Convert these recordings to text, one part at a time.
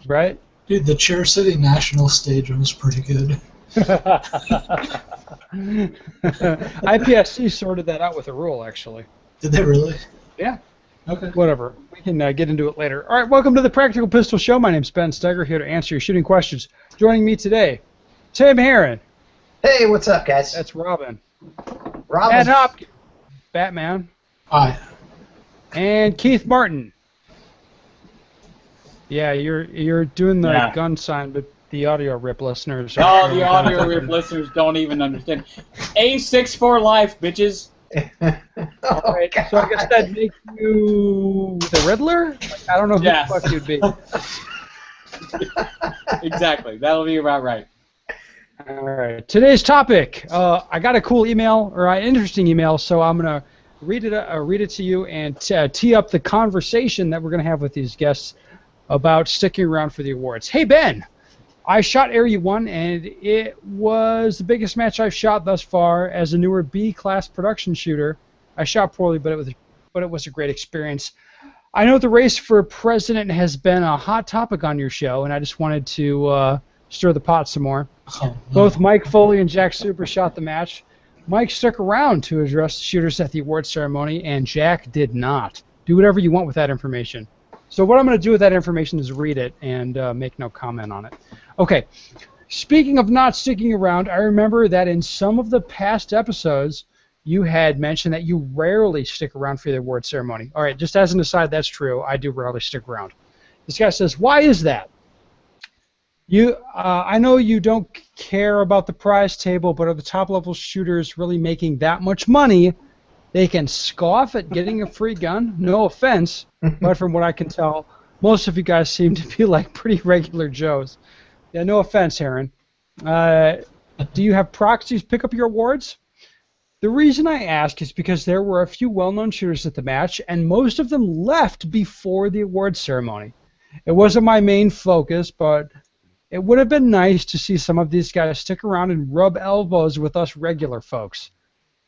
right? Dude, the Chair City National stage was pretty good. IPSC sorted that out with a rule, actually. Did they really? Yeah. Okay. Whatever. We can get into it later. All right, welcome to the Practical Pistol Show. My name's Ben Stoeger, here to answer your shooting questions. Joining me today, Tim Heron. Hey, what's up, guys? That's Robin. Robin. Matt Hopkins. Batman. Hi. And Keith Martin. Yeah, you're doing the gun sign, but the audio rip listeners. Oh, the audio rip listeners don't even understand. A6 for life, bitches. All right, so I guess that'd make you the Riddler? Like, I don't know who the fuck you'd be. Exactly. That'll be about right. All right. Today's topic. I got a cool email, or an interesting email, so I'm going to read it to you and tee up the conversation that we're going to have with these guests about sticking around for the awards. Hey, Ben. I shot Area 1, and it was the biggest match I've shot thus far as a newer B-class production shooter. I shot poorly, but it was a great experience. I know the race for president has been a hot topic on your show, and I just wanted to stir the pot some more. Oh, no. Both Mike Foley and Jack Super shot the match. Mike stuck around to address the shooters at the award ceremony, and Jack did not. Do whatever you want with that information. So what I'm going to do with that information is read it and make no comment on it. Okay, speaking of not sticking around, I remember that in some of the past episodes, you had mentioned that you rarely stick around for the award ceremony. All right, just as an aside, that's true. I do rarely stick around. This guy says, why is that? I know you don't care about the prize table, but are the top-level shooters really making that much money? They can scoff at getting a free gun. No offense, but from what I can tell, most of you guys seem to be like pretty regular Joes. Yeah, no offense, Heron. Do you have proxies pick up your awards? The reason I ask is because there were a few well-known shooters at the match, and most of them left before the awards ceremony. It wasn't my main focus, but it would have been nice to see some of these guys stick around and rub elbows with us regular folks.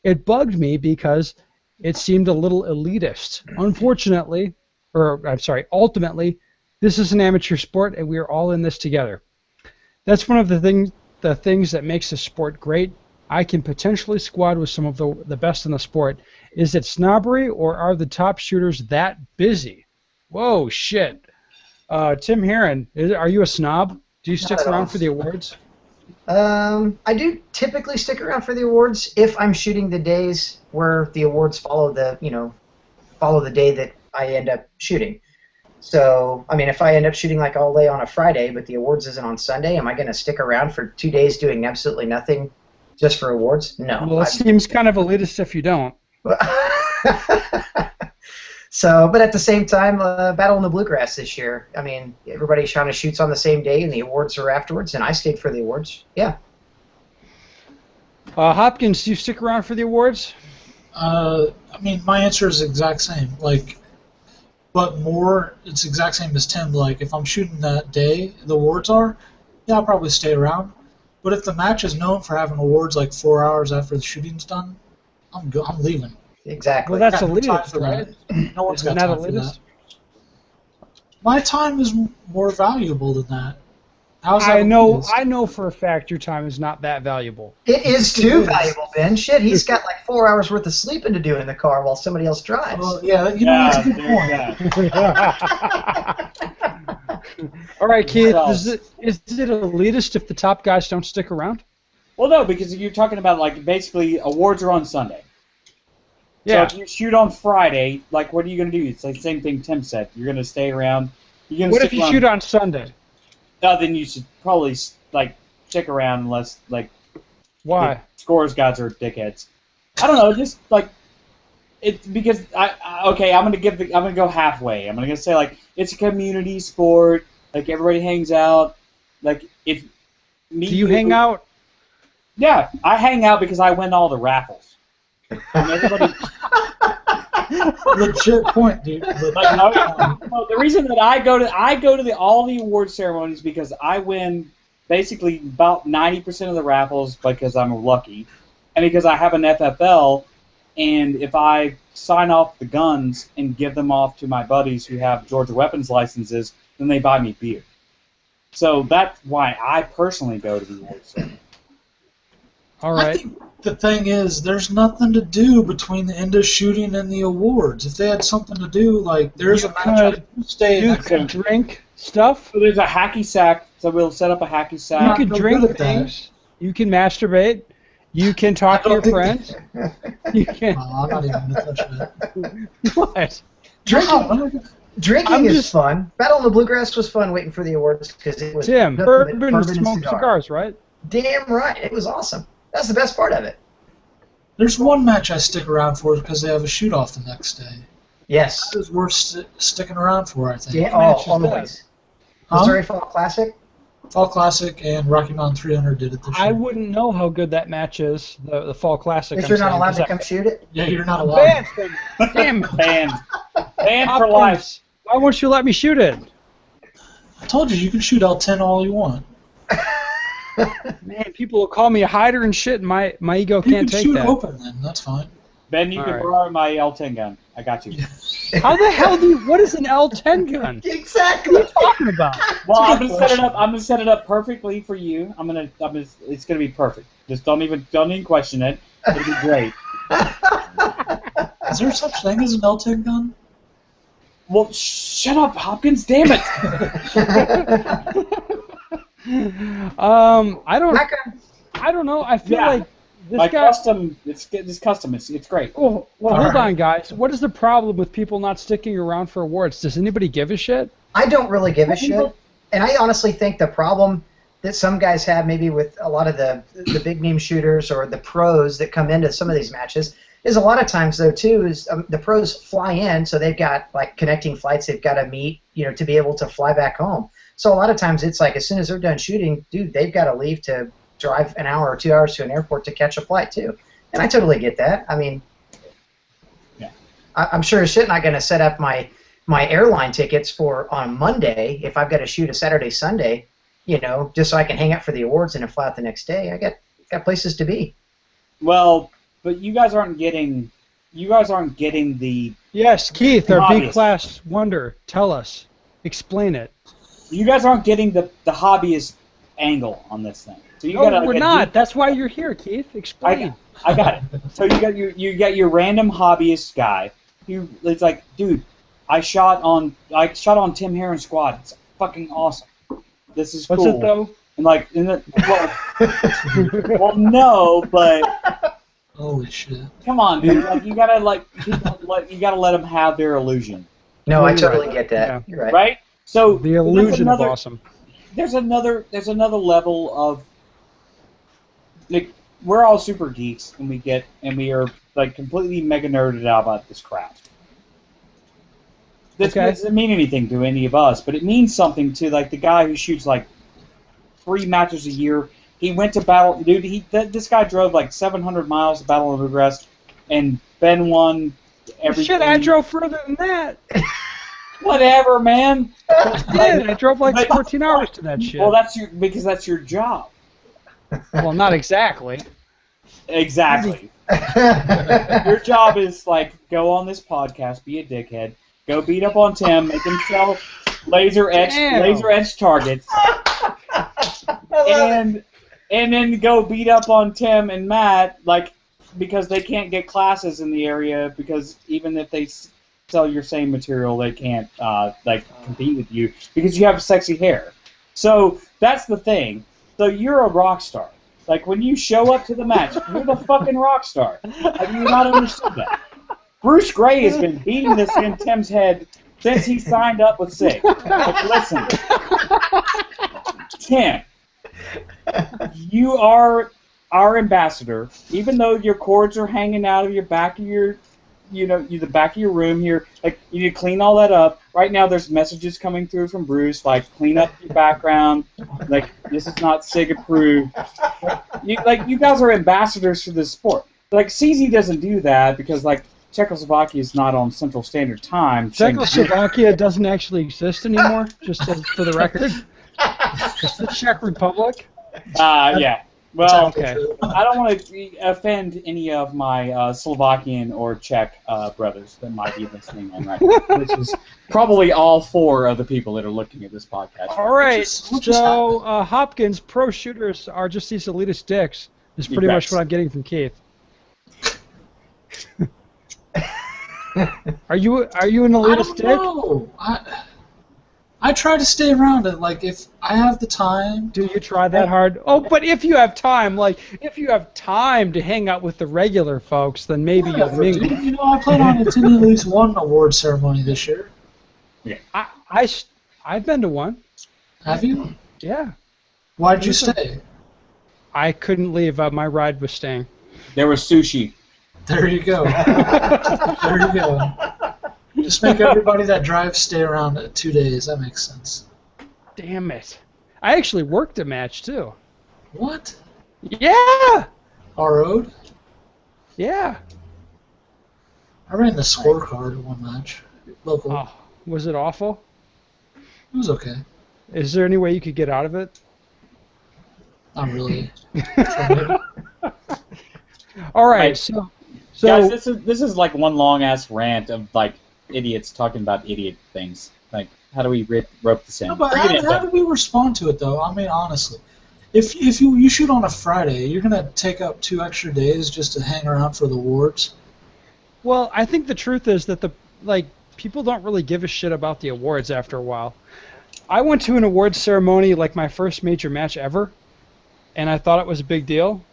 It bugged me because it seemed a little elitist. Ultimately, this is an amateur sport, and we are all in this together. That's one of the things that makes the sport great. I can potentially squad with some of the best in the sport. Is it snobbery, or are the top shooters that busy? Whoa, shit. Tim Heron, are you a snob? Do you stick around for the awards? I do typically stick around for the awards if I'm shooting the days where the awards follow the day that I end up shooting. So, I mean, if I end up shooting like all day on a Friday, but the awards isn't on Sunday, am I going to stick around for 2 days doing absolutely nothing just for awards? No. Well, it seems kind of elitist if you don't. So, but at the same time, Battle in the Bluegrass this year, I mean, everybody kind of shoots on the same day, and the awards are afterwards, and I stayed for the awards. Yeah. Hopkins, do you stick around for the awards? I mean, my answer is the exact same. But more, it's the exact same as Tim. Like, if I'm shooting that day, the awards are, yeah, I'll probably stay around. But if the match is known for having awards like 4 hours after the shooting's done, I'm leaving. Exactly. Well, that's elitist, right? No one's got Isn't that time for elitist? that. My time is more valuable than that. How's that elitist? I know for a fact your time is not that valuable. It is too valuable, Ben. Shit, he's got like 4 hours worth of sleeping to do in the car while somebody else drives. Well, yeah, that's a good point. All right, Keith, is it elitist if the top guys don't stick around? Well, no, because you're talking about, like, basically awards are on Sunday. Yeah. So if you shoot on Friday, like, what are you going to do? It's like the same thing Tim said. You're going to stay around. What if you shoot on Sunday? No, then you should probably, like, stick around unless, like, why? The scores gods are dickheads. I don't know, just, like, it's because, I'm going to go halfway. I'm going to say, like, it's a community sport. Like, everybody hangs out. Like, if me... Do you hang out? Yeah, I hang out because I win all the raffles. And everybody... Legit point, dude. Well, the reason that I go to all the award ceremonies because I win basically about 90% of the raffles because I'm lucky, and because I have an FFL, and if I sign off the guns and give them off to my buddies who have Georgia weapons licenses, then they buy me beer. So that's why I personally go to the awards ceremony. All I right. think the thing is, there's nothing to do between the end of shooting and the awards. If they had something to do, like there's You a match I could- do stay You next can drink stuff. So there's a hacky sack. So we'll set up a hacky You sack. can no drink good at that. things. You can masturbate. You can talk to your friends. You can. I'm not even gonna touch that. What? Drinking I'm is just- fun. Battle in the Bluegrass was fun waiting for the awards because it was Tim, nothing but bourbon and smoked cigar. cigars, right? Damn right, it was awesome. That's the best part of it. There's one match I stick around for because they have a shoot off the next day. Yes. That is worth sticking around for, I think. Yeah, match is always. Huh? Missouri Fall Classic. Fall Classic and Rocky Mountain 300 did it this year. I wouldn't know how good that match is, the Fall Classic. If I'm you're not saying, allowed 'cause to I- come shoot it. Yeah, you're not allowed. Banned from- Damn it. Banned. Banned for Hopkins, life. Why won't you let me shoot it? I told you can shoot L10 all you want. Man, people will call me a hider and shit, and my ego You can't can take shoot that. open then. That's fine. Ben, you All can right. borrow my L10 gun. I got you. How the hell do you? What is an L10 gun? Exactly. What are you talking about? Well, I'm good gonna set it question. up. I'm gonna set it up perfectly for you. It's gonna be perfect. Just don't even question it. It'll be great. Is there such thing as an L10 gun? Well, shut up, Hopkins. Damn it. I don't know. I feel Yeah. like this My guy. custom. It's custom. It's great. Oh, well, All hold right. on, guys. What is the problem with people not sticking around for awards? Does anybody give a shit? I don't really give a shit. And I honestly think the problem that some guys have maybe with a lot of the big name shooters or the pros that come into some of these matches is a lot of times though too is the pros fly in, so they've got like connecting flights they've got to meet, to be able to fly back home. So a lot of times it's like as soon as they're done shooting, dude, they've got to leave to drive an hour or 2 hours to an airport to catch a flight too. And I totally get that. I mean, Yeah. I'm sure as shit not going to set up my airline tickets for on Monday if I've got to shoot a Saturday, Sunday, just so I can hang out for the awards and then fly out the next day. I got places to be. Well, but you guys aren't getting the. Yes, Keith, our Obvious. B-class wonder. Tell us. Explain it. You guys aren't getting the hobbyist angle on this thing. So you No, gotta. we're not. That's why you're here, Keith. Explain. I got it. So you got your random hobbyist guy. It's like, dude, I shot on Tim Heron's squad. It's fucking awesome. This is What's cool. it though? And well, no, but Holy shit. come on, dude. Like you gotta let them have their illusion, No, Well, I you're totally right. get that. Yeah. You're right. right? So The that's illusion of another- awesome. There's another level of like we're all super geeks and we are like completely mega nerded out about this craft. This Okay. doesn't mean anything to any of us, but it means something to like the guy who shoots like 3 matches a year. He went to battle, dude. This guy drove like 700 miles to Battle of the Bluegrass, and Ben won everything. Shit, I drove further than that. Whatever, man. I did. I drove like But- 14 hours to that shit. Well, because that's your job. Well, not exactly. Exactly. Your job is like go on this podcast, be a dickhead, go beat up on Tim, make him sell laser etched targets, and then go beat up on Tim and Matt like because they can't get classes in the area because even if they sell your same material, they can't like compete with you because you have sexy hair. So that's the thing. So you're a rock star. Like, when you show up to the match, you're the fucking rock star. Have you not understood that? Bruce Gray has been beating this in Tim's head since he signed up with SIG. Like, listen, Tim, you are our ambassador, even though your cords are hanging out of your back of your, the back of your room here. Like, you need to clean all that up. Right now, there's messages coming through from Bruce, like, clean up your background. Like, this is not SIG approved. You guys are ambassadors for this sport. Like, CZ doesn't do that because, like, Czechoslovakia is not on Central Standard Time. Czechoslovakia doesn't actually exist anymore, just for the record. It's the Czech Republic. Yeah. Well, Okay. I don't want to offend any of my Slovakian or Czech brothers that might be listening in right now, which is probably all 4 of the people that are looking at this podcast. All right. What just So Hopkins, pro shooters are just these elitist dicks. Is pretty much what I'm getting from Keith. Are you an elitist dick? I don't know. I try to stay around it. Like, if I have the time. Do you try that hard? Oh, but if you have time, to hang out with the regular folks, then maybe you'll mingle. You know, I plan on attending at least one award ceremony this year. Yeah. I've been to one. Have you? Yeah. Why did you stay? I couldn't leave. My ride was staying. There was sushi. There you go. There you go. Just make everybody that drives stay around 2 days. That makes sense. Damn it. I actually worked a match, too. What? Yeah! R.O.'d? Yeah. I ran the scorecard one match. Local. Oh, was it awful? It was okay. Is there any way you could get out of it? Not really. All right, Right. so Guys, this is like one long ass rant of like idiots talking about idiot things. Like, how do we rope this in? No, but how do we respond to it, though? I mean, honestly. If you shoot on a Friday, you're going to take up 2 extra days just to hang around for the awards? well, I think the truth is that people don't really give a shit about the awards after a while. I went to an awards ceremony like my first major match ever, and I thought it was a big deal.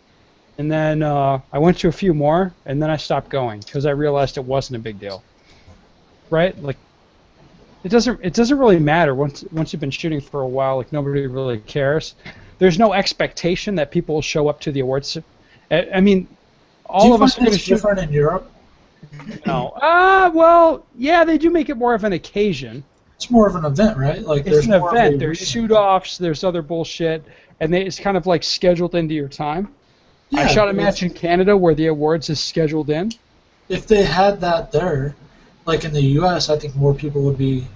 And then I went to a few more, and then I stopped going because I realized it wasn't a big deal. Right? Like, it doesn't really matter once you've been shooting for a while. Like, nobody really cares. There's no expectation that people will show up to the awards. I mean, all of us are going to shoot. different in Europe? No. Well, yeah, they do make it more of an occasion. It's more of an event, right? Like, It's there's an more of a event. There's reason. shoot-offs. There's other bullshit, and it's kind of like scheduled into your time. I Yeah, shot a match in Canada where the awards is scheduled in. If they had that there, like in the U.S., I think more people would be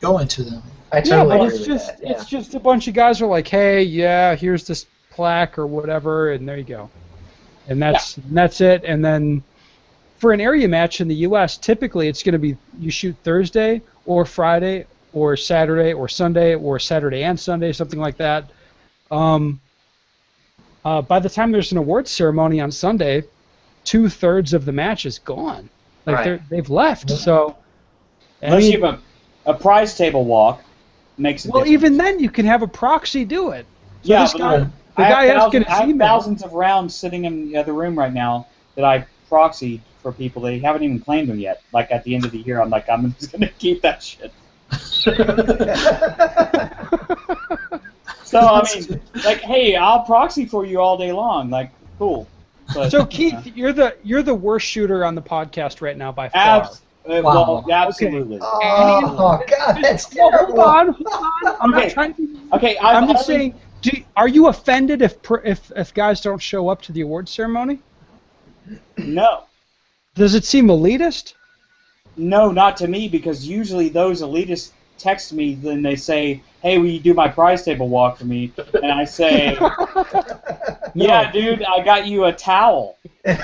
going to them. I totally but agree it's with just that. Yeah. it's just a bunch of guys are like, hey, yeah, here's this plaque or whatever, and there you go, and that's it. And then for an area match in the U.S., typically it's going to be you shoot Thursday or Friday or Saturday or Sunday or Saturday and Sunday, something like that. By the time there's an awards ceremony on Sunday, 2/3 of the match is gone. Like Right. they've left. So Unless you have a prize table walk, makes a well, difference. even then you can have a proxy do it. So Yeah, this but guy, the I have guy asking his I have email. thousands of rounds sitting in the other room right now that I proxied for people that haven't even claimed them yet. Like at the end of the year, I'm like, I'm just gonna keep that shit. So I mean, like, hey, I'll proxy for you all day long. Like, cool. But, So Keith, you're the worst shooter on the podcast right now by far. well, absolutely. Oh, God, that's Well, terrible. hold on. I'm Okay. not trying to. Okay, I'm just saying. Are you offended if guys don't show up to the awards ceremony? No. Does it seem elitist? No, not to me, because usually those elitists text me, then they say, hey, will you do my prize table walk for me? And I say, yeah, dude, I got you a towel. And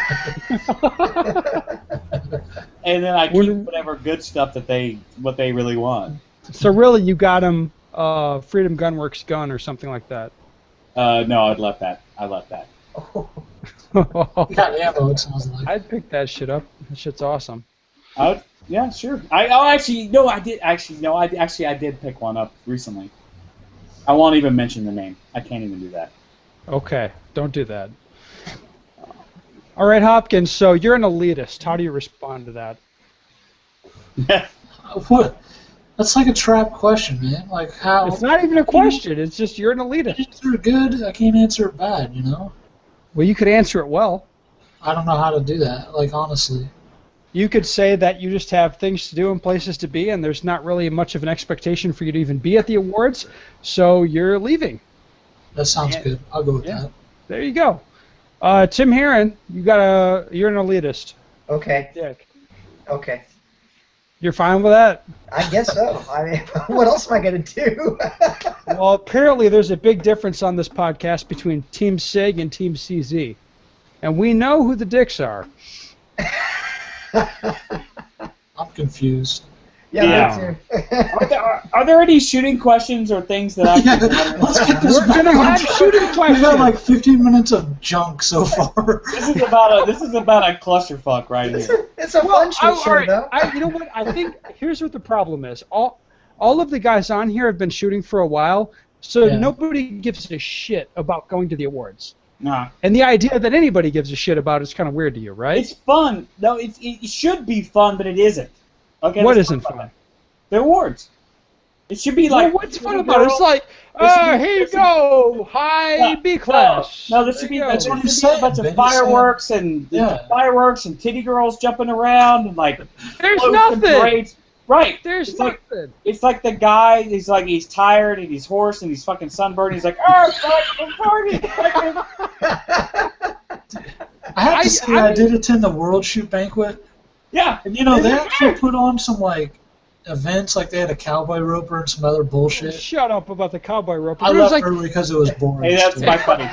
then I keep whatever good stuff what they really want. So really, you got him Freedom Gunworks gun or something like that. No, I'd left that. Got ammo, it sounds like. I'd pick that shit up. That shit's awesome. Yeah, sure. I did pick one up recently. I won't even mention the name. I can't even do that. Okay, don't do that. All right, Hopkins. So you're an elitist. How do you respond to that? What? That's like a trap question, man. Like, how? It's not even a question. It's just you're an elitist. Answer it good, I can't answer it bad, you know? Well, you could answer it well. I don't know how to do that, like, honestly. You could say that you just have things to do and places to be, and there's not really much of an expation for you to even be at the awards, so you're leaving. That sounds good. I'll go with Yeah. that. There you go. Tim Herron, you're an elitist. Okay. Dick. Okay. You're fine with that? I guess so. I mean, what else am I going to do? Well, apparently there's a big difference on this podcast between Team SIG and Team CZ. And we know who the dicks are. I'm confused. Yeah, me too. Are there any shooting questions or things that I can Let's get this We're going to have shooting questions. We've had like 15 minutes of junk so far. This is about a clusterfuck right here. It's a fun shit show, alright, though. you know what? I think here's what the problem is. All of the guys on here have been shooting for a while, so Yeah. nobody gives a shit about going to the awards. Nah. And the idea that anybody gives a shit about it is kind of weird to you, right? It's fun. No, it should be fun, but it isn't. Okay. What let's isn't talk about fun? that. The awards. It should be like. Well, what's fun about it? It's like, here you go, high B class. No, this should be, There you this go. what should I'm be a bunch saying, of Ben. fireworks and titty girls jumping around and like. There's floats and nothing. parades. Right. There's It's like, nothing. it's like the guy. He's tired and he's hoarse and he's fucking sunburned. He's like, fuck, party. I have to say, I did attend the World Shoot Banquet, Yeah. and they actually put on some like events, like they had a cowboy roper and some other bullshit. Shut up about the cowboy rope. I It was left like, early because it was boring. Hey, that's still. my funny.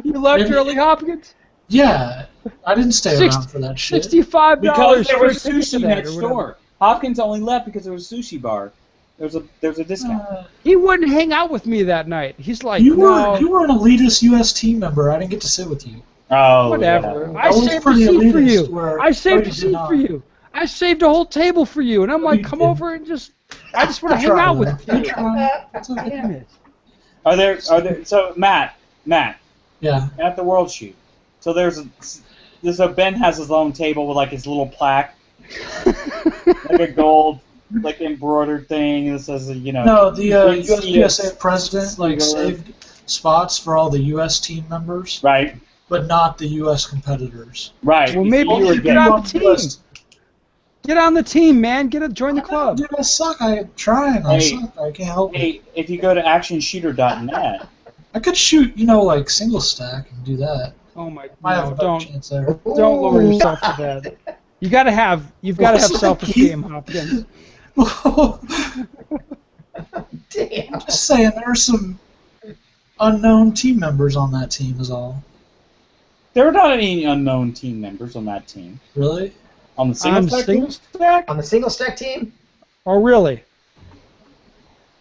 you left early, Hopkins? Yeah, I didn't stay around for that shit. $65 Because there for a was ticket to sushi that next or whatever. door. Hopkins only left because there was a sushi bar. There's a discount. He wouldn't hang out with me that night. He's like, You no, were an elitist U.S. team member. I didn't get to sit with you. Oh, whatever. yeah. I That was saved a pretty seat for elitist, you. where I saved Cody a did seat not. for you. I saved a whole table for you. And I'm like, you come didn't. over and I just want to I hang tried, out man. with you. That's okay. Damn it. Are there? So Matt, Yeah. at the World Shoot. So so Ben has his own table with like his little plaque, like a gold, like embroidered thing that says, No, the USPSA USPSA president like saved spots for all the U.S. team members, Right, but not the U.S. competitors. right. Well, maybe you you were should getting- get on the team. Get on the team, man. Join the club. Dude, I suck. I'm trying. I Hey. suck. I can't help it. Hey, if you go to actionshooter.net, I could shoot, like single stack and do that. Oh my I have no, a better don't chance there. don't lower yourself to that. You've got to have self-esteem, Hopkins. Damn. I'm just saying, there are some unknown team members on that team. Is all. there are not any unknown team members on that team. Really? On the single On stack single team? stack? On the single stack team? Oh, really?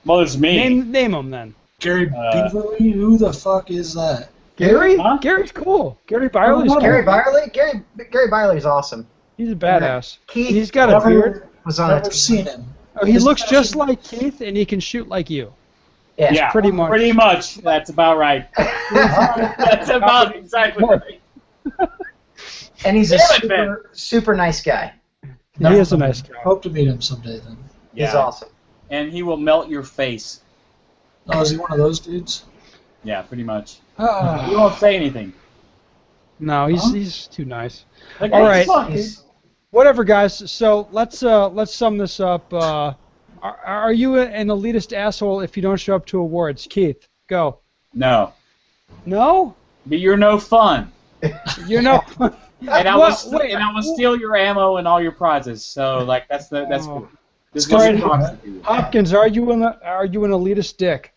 Well, there's me. Name them then. Gary Beaverly? Who the fuck is that? Gary? Huh? Gary's cool. Gary Byerly's Oh, cool. Gary Byerly? Gary Byerly's awesome. He's a badass. Keith He's got a beard. was on that Never team. seen him. Oh, he His looks passion- just like Keith, and he can shoot like you. Yeah. Yeah, pretty much. Pretty much. That's about right. That's about exactly right. And he's a Damn it, Ben. super nice guy. He is a nice guy. Hope to meet him someday then. Yeah. He's awesome. And he will melt your face. Oh, is he one of those dudes? Yeah, pretty much. Ah. You won't say anything. No, Huh? he's too nice. Like, All hey, right. fuck, He's- Whatever, guys. So let's sum this up. Are you an elitist asshole if you don't show up to awards? Keith, go. No. No? But you're no fun. You know. And I What? will Wait. steal your ammo and all your prizes. So like that's Oh. this All is right, toxic. Hopkins, are you an elitist dick?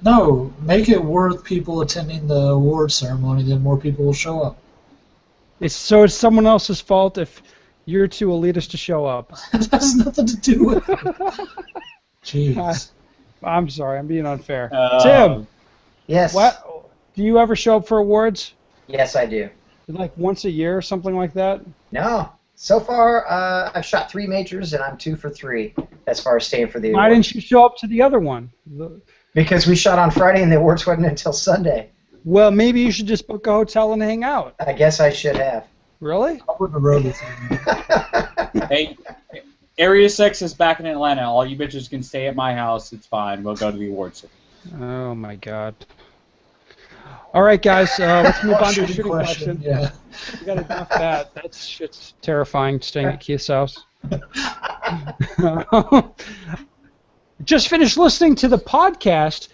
No, make it worth people attending the award ceremony, then more people will show up. It's someone else's fault if you're too elitist to show up. That has nothing to do with it. Jeez. I'm sorry, I'm being unfair. Uh, Tim, Yes. what? Do you ever show up for awards? Yes, I do. Like once a year or something like that? No. So far, I've shot 3 majors, and I'm 2 for 3 as far as staying for the Why awards. didn't you show up to the other one? Because we shot on Friday, and the awards wasn't until Sunday. Well, maybe you should just book a hotel and hang out. I guess I should have. Really? I wouldn't have rode with him. Hey, Area 6 is back in Atlanta. All you bitches can stay at my house. It's fine. We'll go to the awards. Oh my God. All right, guys, let's move on to a shooting question. Yeah. We got enough of that. That shit's terrifying, staying at Keith's house. Just finished listening to the podcast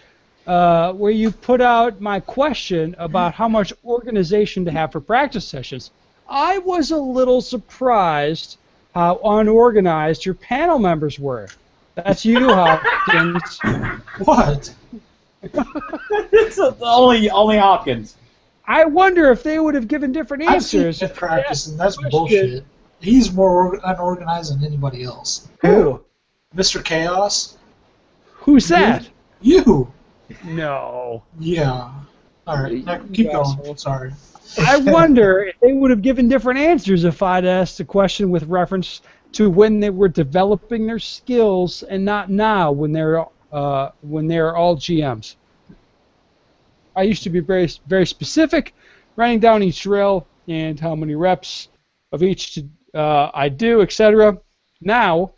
where you put out my question about how much organization to have for practice sessions. I was a little surprised how unorganized your panel members were. That's you, Hopkins. What? It's only Hopkins. I wonder if they would have given different I've seen answers. Myth practice, and that's Question. bullshit. He's more unorganized than anybody else. Who? Mr. Chaos? Who's that? You! No. Yeah. Alright, now keep going. asshole. Sorry. I wonder if they would have given different answers if I'd asked a question with reference to when they were developing their skills and not now when they're all GMs. I used to be very specific, writing down each drill and how many reps of each I do, etc. Now,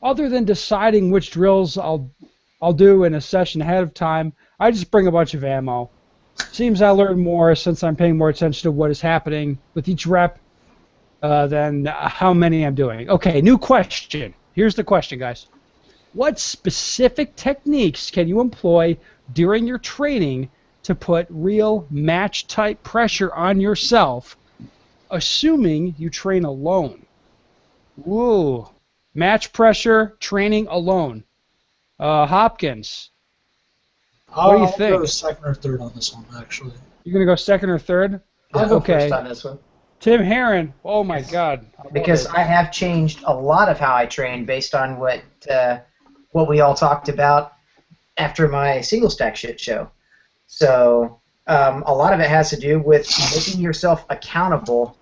other than deciding which drills I'll do in a session ahead of time, I just bring a bunch of ammo. Seems I learn more since I'm paying more attention to what is happening with each rep than how many I'm doing. Okay, new question. Here's the question, guys. What specific techniques can you employ during your training to put real match-type pressure on yourself, assuming you train alone? Whoa. Match pressure, training alone. Hopkins. What do you think? I'll go second or third on this one, actually. You're going to go second or third? I'll go Okay. first on this one. Tim Herron. Oh, my God. Because I have changed a lot of how I train based on what we all talked about after my single stack shit show. So a lot of it has to do with making yourself accountable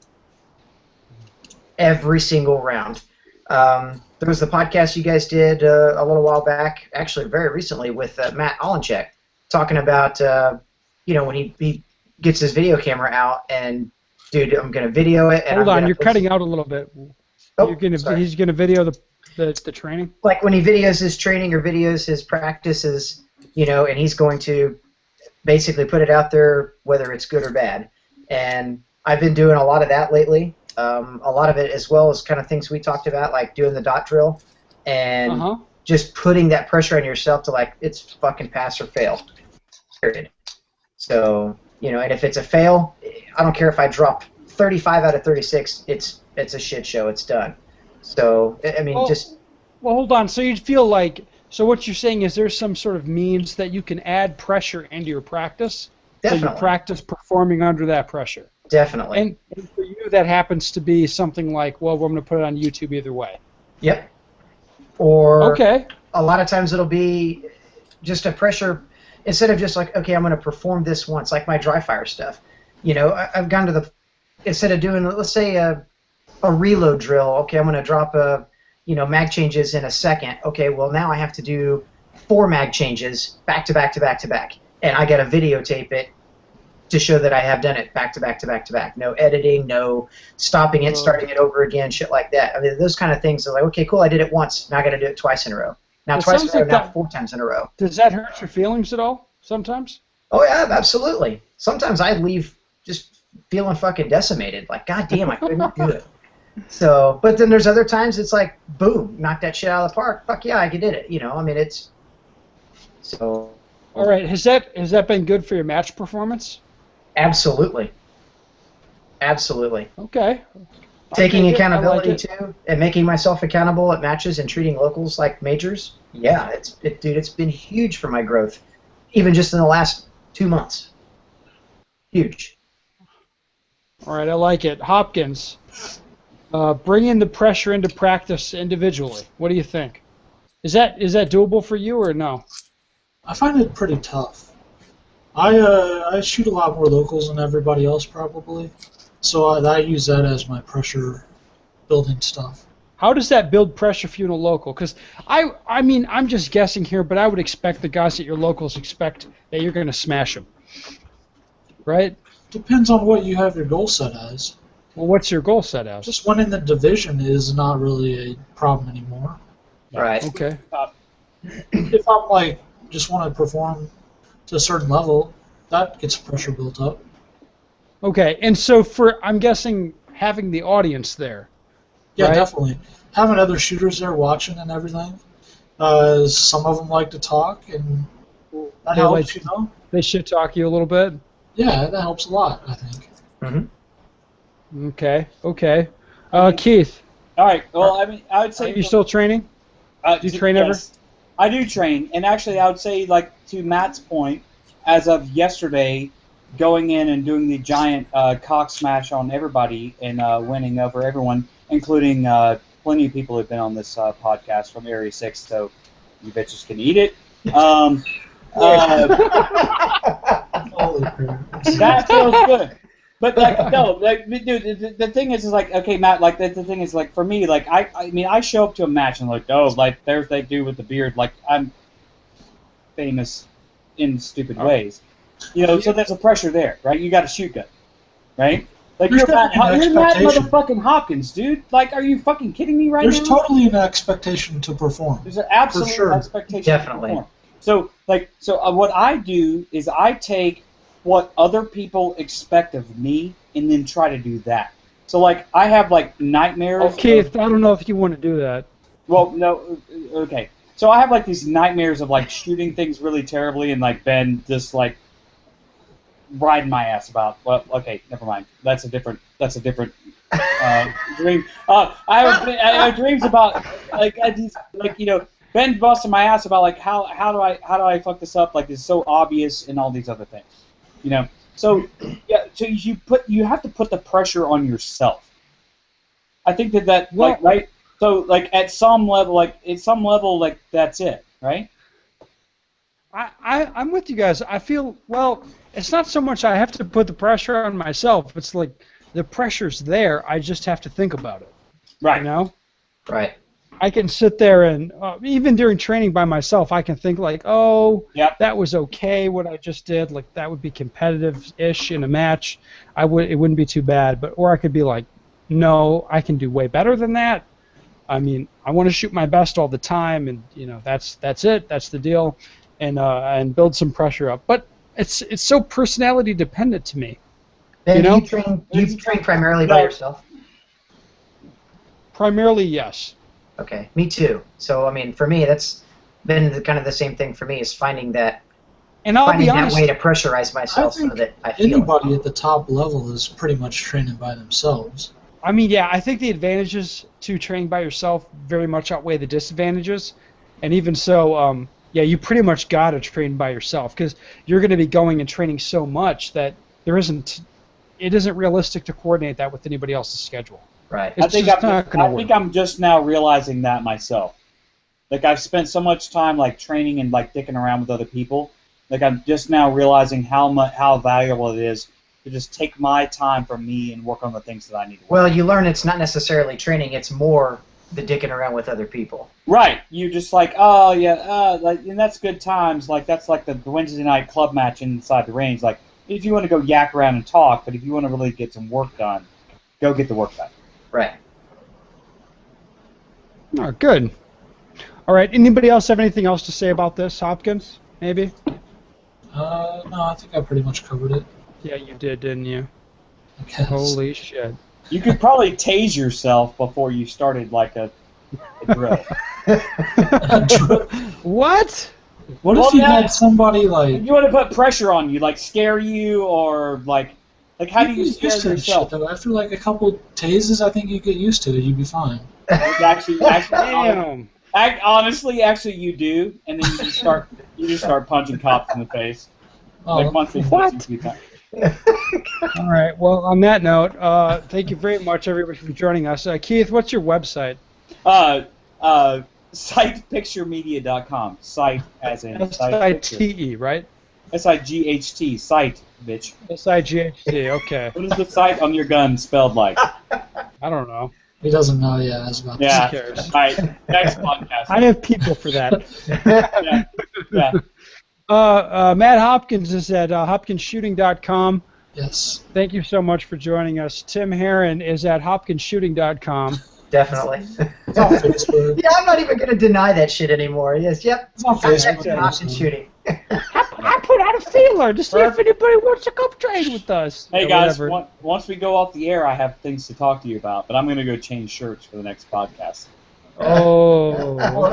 every single round. There was the podcast you guys did a little while back, actually very recently, with Matt Olenchek, talking about when he gets his video camera out and, dude, I'm going to video it. And Hold on, you're post cutting out a little bit. Oh, He's going to video the training? Like when he videos his training or videos his practices, and he's going to basically put it out there whether it's good or bad. And I've been doing a lot of that lately. A lot of it as well as kind of things we talked about, like doing the dot drill and just putting that pressure on yourself to, like, it's fucking pass or fail, period. So, and if it's a fail, I don't care if I drop 35 out of 36, it's a shit show, it's done. So, I mean, Well, hold on. So you'd feel like, so what you're saying is there's some sort of means that you can add pressure into your practice? Definitely. So you practice performing under that pressure? Definitely. And for you, that happens to be something like, well, we're going to put it on YouTube either way. Yep. Or okay. A lot of times it'll be just a pressure, instead of just like, okay, I'm going to perform this once, like my dry fire stuff. I've gone to instead of doing, let's say, a reload drill, okay, I'm going to drop mag changes in a second. Okay, well, now I have to do 4 mag changes back to back to back to back. And I got to videotape it to show that I have done it back to back to back to back. No editing, no stopping it, starting it over again, shit like that. I mean, those kind of things are like, okay, cool, I did it once. Now I got to do it twice in a row. Now twice in a row, now 4 times in a row. Does that hurt your feelings at all sometimes? Oh, yeah, absolutely. Sometimes I leave just feeling fucking decimated. Like, God damn, I couldn't do it. So, but then there's other times it's like, boom, knock that shit out of the park. Fuck yeah, I did it. I mean, it's so. All right, has that been good for your match performance? Absolutely. Absolutely. Okay. Taking accountability too, and making myself accountable at matches and treating locals like majors. Yeah, dude, it's been huge for my growth, even just in the last 2 months. Huge. All right, I like it. Hopkins, bringing the pressure into practice individually. What do you think? Is that doable for you or no? I find it pretty tough. I shoot a lot more locals than everybody else probably, so I use that as my pressure building stuff. How does that build pressure for you in a local? Because I mean, I'm just guessing here, but I would expect the guys at your locals expect that you're going to smash them, right? Depends on what you have your goal set as. Well, what's your goal set as? Just winning the division is not really a problem anymore. Right. Okay. If I'm like just want to perform to a certain level, that gets pressure built up. Okay, and so I'm guessing having the audience there. Yeah, right? Definitely. Having other shooters there watching and everything. Some of them like to talk, and that helps, They shit talk you a little bit? Yeah, that helps a lot, I think. Mm-hmm. Okay. Keith? All right. Well, I mean, I would say Are you still training? Do you train ever? yes, I do train, and actually, I would say, like to Matt's point, as of yesterday, going in and doing the giant cock smash on everybody and winning over everyone, including plenty of people who've been on this podcast from Area 6. So you bitches can eat it. Holy crap. That feels good. But like no, like dude, the thing is like okay, Matt, like the thing is like for me, like I mean I show up to a match and like oh like there's that dude with the beard, like I'm famous in stupid ways, you know. So there's a pressure there, right? You got a shoot gun, right? Like There's you're Matt expectation. motherfucking Hopkins, dude. Like, are you fucking kidding me right There's now? totally an expectation to perform. There's an absolute For sure. expectation. Definitely. To perform. So what I do is I take what other people expect of me and then try to do that. So like I have like nightmares. Oh, Keith, I don't know if you want to do that. Well, no, okay. So I have like these nightmares of like shooting things really terribly and like Ben just like riding my ass about. Well, okay, never mind. That's a different dream. I have dreams about like you know Ben busting my ass about like how do I fuck this up, like it's so obvious and all these other things, you know. So yeah, so you have to put the pressure on yourself. I think that Well, like right. So like at some level like that's it, right? I'm with you guys. I feel, well, it's not so much I have to put the pressure on myself. It's like the pressure's there. I just have to think about it. Right. You know? Right. I can sit there and, even during training by myself, I can think like, oh, Yep. that was okay what I just did. Like, that would be competitive-ish in a match. It wouldn't be too bad. Or I could be like, no, I can do way better than that. I mean, I want to shoot my best all the time, and, you know, that's it. That's the deal. And build some pressure up. But it's so personality dependent to me. Ben, You know? do you train primarily by yourself? Primarily, yes. Okay, me too. So I mean, for me, that's been kind of the same thing for me, is finding that And I'll be honest. way to pressurize myself so that I feel Anybody at the top level is pretty much training by themselves. I mean, yeah, I think the advantages to training by yourself very much outweigh the disadvantages. And even so, yeah, you pretty much got to train by yourself because you're going to be going and training so much that it isn't realistic to coordinate that with anybody else's schedule. right. It's just not going to work. I think I'm just now realizing that myself. Like I've spent so much time like training and like dicking around with other people. Like I'm just now realizing how valuable it is to just take my time from me and work on the things that I need to work on. Well, you learn it's not necessarily training; it's more the dicking around with other people. Right. You just like, oh yeah, like, and that's good times. Like that's like the Wednesday night club match inside the range. Like if you want to go yak around and talk, but if you want to really get some work done, go get the work done. Right. Oh, good. All right. Anybody else have anything else to say about this, Hopkins? Maybe. No, I think I pretty much covered it. Yeah, you did, didn't you? I guess. Holy shit. You could probably tase yourself before you started like a drill. What? What Well, if you yeah. had somebody like... If you want to put pressure on you, like scare you, or like how do you get scare used to that yourself? shit, though. After like a couple tases, I think you get used to it. You'd be fine. Actually, Damn. honestly, you do, and then you just start punching cops in the face. Oh, Like once or What? twice a few times. All right. Well, on that note, thank you very much, everybody, for joining us. Keith, what's your website? Sitepicturemedia.com. Site as in site picture. S-I-T-E, right? S-I-G-H-T. Site, bitch. S-I-G-H-T, okay. What is the site on your gun spelled like? I don't know. he doesn't know. Yeah, I was about to Yeah. Who cares? All right. Next podcast. I have people for that. Yeah. Yeah. Matt Hopkins is at hopkinsshooting.com. Yes. Thank you so much for joining us. Tim Herron is at hopkinsshooting.com. Definitely. It's on Facebook. Yeah, I'm not even going to deny that shit anymore. Yes, yep. It's on Facebook. Option shooting. I put out a feeler to see if anybody wants to come train with us. Hey Or guys, whatever. once we go off the air, I have things to talk to you about, but I'm going to go change shirts for the next podcast. Oh.